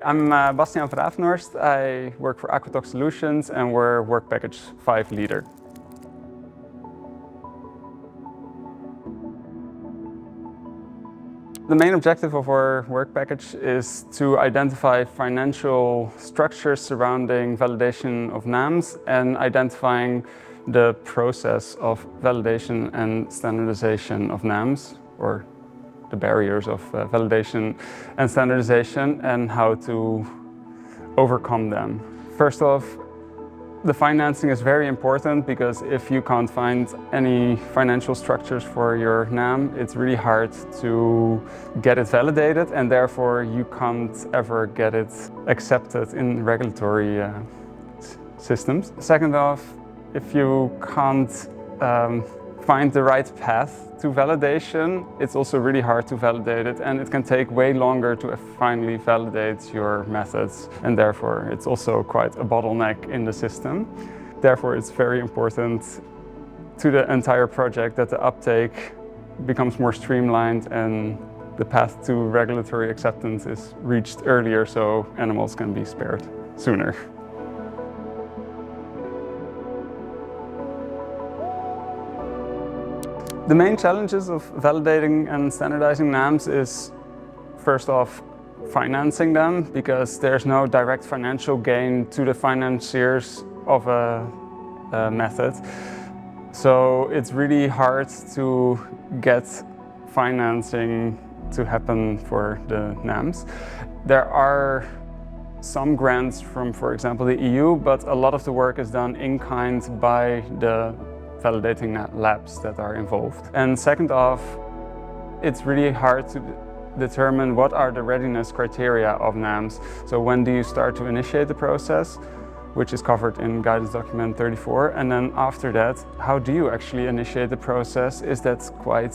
I'm Bastiaan from Ravenhorst. I work for Aquatox Solutions and we're Work Package 5 leader. The main objective of our work package is to identify financial structures surrounding validation of NAMs and identifying the process of validation and standardization of NAMs, or the barriers of validation and standardization, and how to overcome them. First off, the financing is very important because if you can't find any financial structures for your NAM, it's really hard to get it validated, and therefore you can't ever get it accepted in regulatory systems. Second off, if you can't find the right path to validation, it's also really hard to validate it, and it can take way longer to finally validate your methods, and therefore it's also quite a bottleneck in the system. Therefore, it's very important to the entire project that the uptake becomes more streamlined and the path to regulatory acceptance is reached earlier so animals can be spared sooner. The main challenges of validating and standardizing NAMs is, first off, financing them, because there's no direct financial gain to the financiers of a method. So it's really hard to get financing to happen for the NAMs. There are some grants from, for example, the EU, but a lot of the work is done in kind by the validating labs that are involved. And second off, it's really hard to determine what are the readiness criteria of NAMs. So when do you start to initiate the process, which is covered in guidance document 34, and then after that, how do you actually initiate the process? Is that quite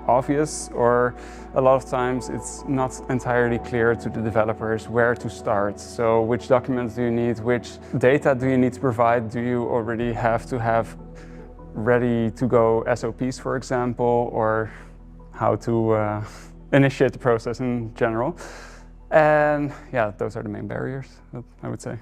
obvious, or a lot of times it's not entirely clear to the developers where to start. So which documents do you need, which data do you need to provide? Do you already have to have ready to go SOPs, for example, or how to initiate the process in general? And yeah, those are the main barriers, I would say.